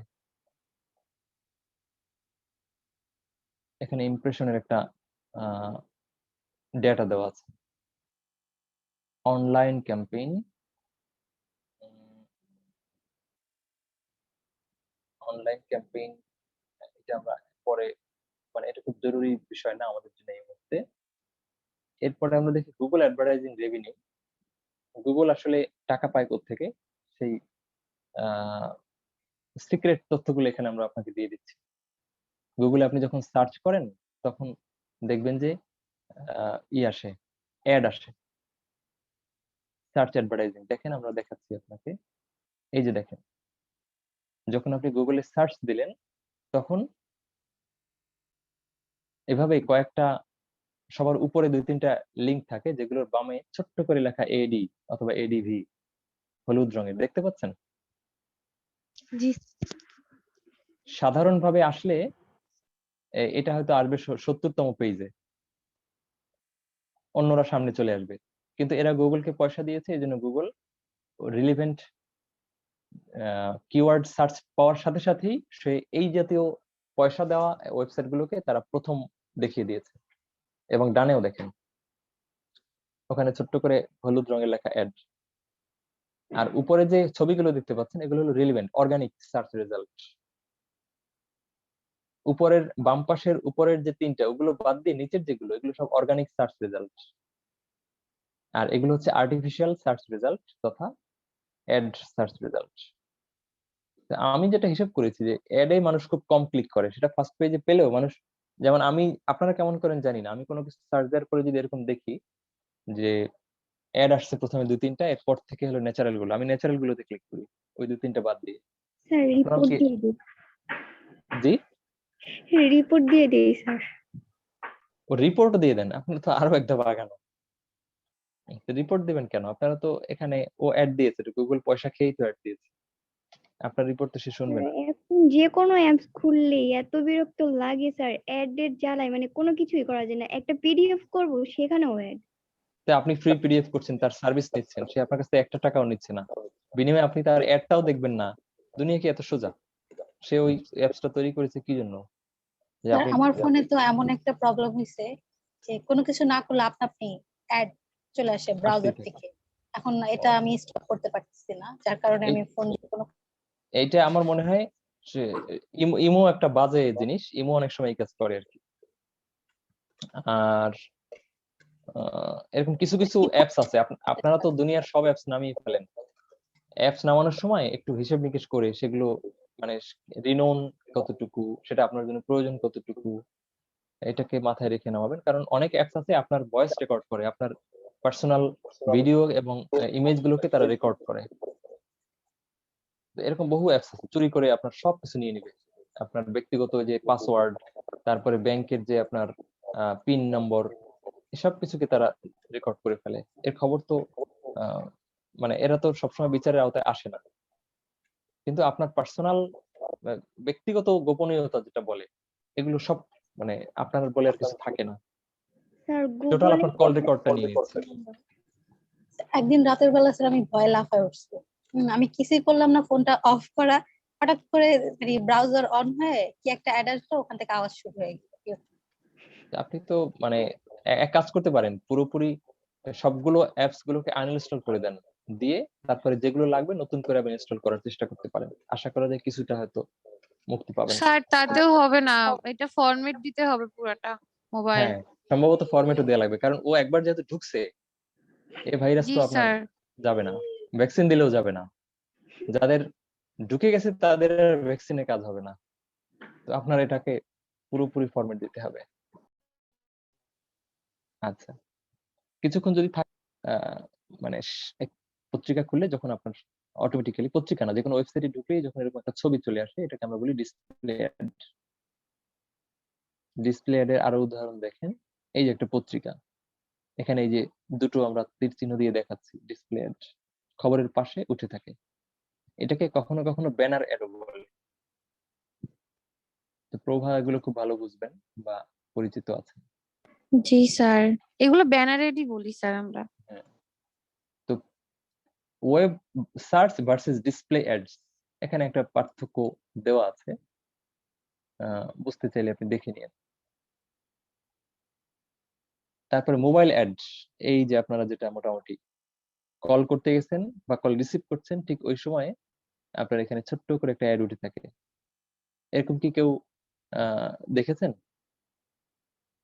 এখানে ইমপ্রেশনের একটা ডেটা দেওয়া আছে। অনলাইন ক্যাম্পেইন, অনলাইন ক্যাম্পেইন, এটা আমরা পরে, মানে এটা খুব জরুরি বিষয় না আমাদের জন্য এই মুহূর্তে। এরপরে আমরা দেখি গুগল অ্যাডভার্টাইজিং রেভিনিউ। গুগল আসলে টাকা পায় কোত্থেকে, সেই সিক্রেট তথ্যগুলো এখানে আমরা আপনাকে দিয়ে দিচ্ছি। গুগলে আপনি যখন সার্চ করেন তখন দেখবেন যে আসে, অ্যাড আসে, সার্চ অ্যাডভার্টাইজিং। দেখেন আমরা দেখাচ্ছি আপনাকে, এই যে দেখেন, যখন আপনি গুগলে সার্চ দিলেন তখন এভাবে কয়েকটা, সবার উপরে 2-3টা লিঙ্ক থাকে যেগুলোর বামে ছোট্ট করে লেখা এডি অথবা এডিভি, হলুদ রঙের, দেখতে পাচ্ছেন? জি সাধারণভাবে আসলে এটা হয়তো আসবে 70তম পেজে, অন্যরা সামনে চলে আসবে। কিন্তু এরা গুগলকে পয়সা দিয়েছে, এই জন্য গুগল রিলিভেন্ট কিওয়ার্ড সার্চ পাওয়ার সাথে সাথেই সে এই জাতীয় পয়সা দেওয়া ওয়েবসাইট গুলোকে তারা প্রথম দেখিয়ে দিয়েছে। এবং ডানেও দেখেন ওখানে ছোট্ট করে হলুদ রঙের লেখা অ্যাড। আর উপরে যে ছবিগুলো দেখতে পাচ্ছেন এগুলো হলো রিলিভেন্ট অর্গানিক সার্চ রেজাল্ট। উপরের বাম পাশের উপরের যে তিনটা ওগুলো বাদ দিয়ে নিচের যেগুলো এগুলো সব অর্গানিক সার্চ রেজাল্ট। আর এগুলো হচ্ছে আর্টিফিশিয়াল সার্চ রেজাল্ট তথা অ্যাড সার্চ রেজাল্ট। আমি যেটা হিসাব করেছি যে অ্যাডে মানুষ খুব কম ক্লিক করে, সেটা ফার্স্ট পেজে পেলেও মানুষ, যেমন আমি, আপনারা কেমন করেন জানি না, আমি কোনো কিছু সার্চ দেওয়ার পরে যদি এরকম দেখি যে অ্যাড আসছে প্রথমে 2-3টা, এরপর থেকে হলো ন্যাচারাল গুলো, আমি ন্যাচারাল গুলোতে ক্লিক করি ওই 2-3টা বাদ দিয়ে। স্যার আপনারা রিপোর্ট কি? দিয়ে দিই। জি, রিপোর্ট দিয়ে দিই স্যার। ও রিপোর্ট দিয়ে দেন? আপনি তো আরো একটা বাগানো। রিপোর্ট দিবেন কেন? আপনারা তো এখানে ও অ্যাড দিয়েছে, গুগল পয়সা খেয়েই তো অ্যাড দিয়েছে, আপনার রিপোর্ট তো সে শুনবে না। এখন যে কোনো অ্যাপস খুললেই এত বিরক্ত লাগে স্যার, অ্যাড জ্বালায়, মানে কোনো কিছুই করা যায় না। একটা পিডিএফ করব সেখানেও অ্যাড। তো আপনি ফ্রি পিডিএফ করছেন, তার সার্ভিস নিচ্ছেন, সে আপনার কাছে 1 টাকাও নিচ্ছে না, বিনিময়ে আপনি তার অ্যাডটাও দেখবেন না। দুনিয়া কি এত সোজা? সে ওই অ্যাপসটা তৈরি করেছে কি জন্য? যে স্যার আপনি আমার ফোনে তো এমন একটা প্রবলেম হয়েছে যে কোনো কিছু না করলে আপনি অ্যাড চলে আসে ব্রাউজার আসতেই থাকে। থেকে। এখন এটা আমি স্টপ করতে পারতেছি না, যার কারণে আমি ফোন দিয়ে কোনো এইটা আমার মনে হয় সে ইমো একটা বাজে জিনিস, ইমো অনেক সময় এই কাজ করে আর কি। আর এরকম কিছু কিছু অ্যাপস আছে, আপনারা তো দুনিয়ার সব অ্যাপস নামিয়ে ফেলেন। অ্যাপস নামানোর সময় একটু হিসেব নিকেশ করে সেগুলো, মানে রিনোন কতটুকু, সেটা আপনার জন্য প্রয়োজন কতটুকু, এটাকে মাথায় রেখে নামাবেন। কারণ অনেক অ্যাপস আছে আপনার ভয়েস রেকর্ড করে, আপনার পার্সোনাল ভিডিও এবং ইমেজ গুলোকে তারা রেকর্ড করে। তো এরকম বহু অ্যাপস আছে চুরি করে আপনার সবকিছু নিয়ে নিবে, আপনার ব্যক্তিগত যে পাসওয়ার্ড, তারপরে ব্যাংকের যে আপনার পিন নম্বর, এসব কিছুকে তারা রেকর্ড করে ফেলে। এর খবর তো আহ, মানে এরা তো সবসময় বিচারের আওতায় আসে না, কিন্তু আপনার পার্সোনাল ব্যক্তিগত গোপনীয়তা যেটা বলে এগুলো সব, মানে আপনার বলে আর কিছু থাকে না, স্যার টোটাল গুগলে আপনার কল রেকর্ডটা নিয়ে নিচ্ছে। একদিন রাতের বেলা স্যার আমি ভয় লাফায় উঠছি। আমি কিছুই করলাম না, ফোনটা অফ করা, হঠাৎ করে ব্রাউজার অন হয়ে কি একটা অ্যাড আসলো, ওখান থেকে আওয়াজ শুরু হয়ে গেল। আপনি তো মানে এক কাজ করতে পারেন, পুরোপুরি সবগুলো অ্যাপস গুলোকে আনইনস্টল করে দেন, দিয়ে তারপরে যেগুলো লাগবে নতুন করে আবার ইনস্টল করার চেষ্টা করতে পারেন, আশা করা যায় কিছুটা হয়তো মুক্তি পাবেন। স্যার তাতেও হবে না, এটা ফরম্যাট দিতে হবে পুরাটা মোবাইল। হ্যাঁ, সম্ভবত ফরম্যাটও দেওয়া লাগবে, কারণ ও একবার যেহেতু ঢুকছে, এই ভাইরাস জি তো আপনার স্যার। যাবে না, ভ্যাকসিন দিলেও যাবে না। যাদের ঢুকে গেছে তাদের ভ্যাকসিনে কাজ হবে না, তো আপনার এটাকে পুরোপুরি ফরম্যাট দিতে হবে। আচ্ছা, কিছুক্ষণ যদি মানে এক পত্রিকা খুললে যখন আপনার অটোমেটিক্যালি, পত্রিকা না, যে কোনো ওয়েবসাইটে ঢুকলেই যখন এরকম একটা ছবি চলে আসে, এটাকে আমরা বলি ডিসপ্লে অ্যাড। ডিসপ্লে অ্যাড এর আরো উদাহরণ দেখেন, এই যে একটা পত্রিকা, এখানে এই যে দুটো আমরা তীর চিহ্ন দিয়ে দেখাচ্ছি, ডিসপ্লে অ্যাড খবরের পাশে উঠে থাকে, এটাকে কখনো কখনো ব্যানার অ্যাডও বলে। তো প্রভা এগুলো খুব ভালো বুঝবেন বা পরিচিত আছে। জি স্যার, এগুলো ব্যানারেরই বলি স্যার আমরা। হ্যাঁ, তো web search versus display ads, এখানে একটা পার্থক্য দেওয়া আছে, বুঝতে চাইলে আপনি দেখে নিন। তারপরে মোবাইল অ্যাড, এই যে আপনারা যেটা মোটামুটি কল করতে গেছেন বা কল রিসিভ করছেন, ঠিক ওই সময়ে আপনার এখানে ছোট্ট করে একটা অ্যাড উঠে থাকে। এরকম কি কেউ দেখেছেন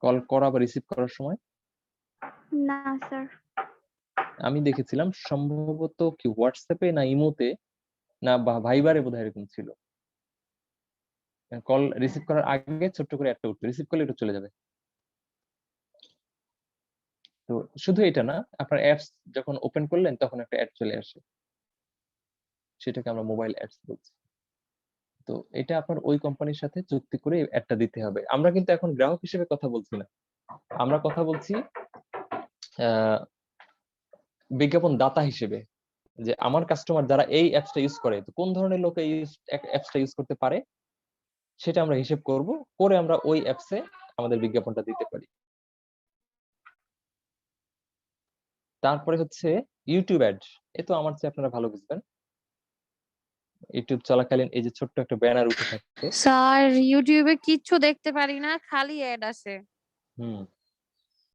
কল করা বা রিসিভ করার সময়? না স্যার। আমি দেখেছিলাম, সম্ভবত কি হোয়াটসঅ্যাপে না ইমোতে না বা ভাইবারে বোধহয় এরকম ছিল, কল রিসিভ করার আগে ছোট্ট করে একটা উঠবে, রিসিভ করলে এটা চলে যাবে। তো শুধু এটা না, আপনার অ্যাপস যখন ওপেন করলেন তখন একটা অ্যাড চলে আসে, সেটাকে আমরা মোবাইল অ্যাডস বলছি। তো এটা আপনার ওই কোম্পানির সাথে চুক্তি করে অ্যাডটা দিতে হবে। আমরা কিন্তু এখন গ্রাহক হিসেবে কথা বলছি না, আমরা কথা বলছি বিজ্ঞাপন দাতা হিসেবে, যে আমার কাস্টমার যারা এই অ্যাপসটা ইউজ করে, তো কোন ধরনের লোক এই অ্যাপসটা ইউজ করতে পারে সেটা আমরা হিসেব করব, করে আমরা ওই অ্যাপসে আমাদের বিজ্ঞাপনটা দিতে পারি। তারপরে হচ্ছে ইউটিউব অ্যাড। এ তো আমার চেয়ে আপনারা ভালো বুঝবেন। ইউটিউব চলাকালীন এই যে ছোট্ট একটা ব্যানার উঠে থাকে। স্যার ইউটিউবে কিচ্ছু দেখতে পারি না, খালি অ্যাড আসে। হুম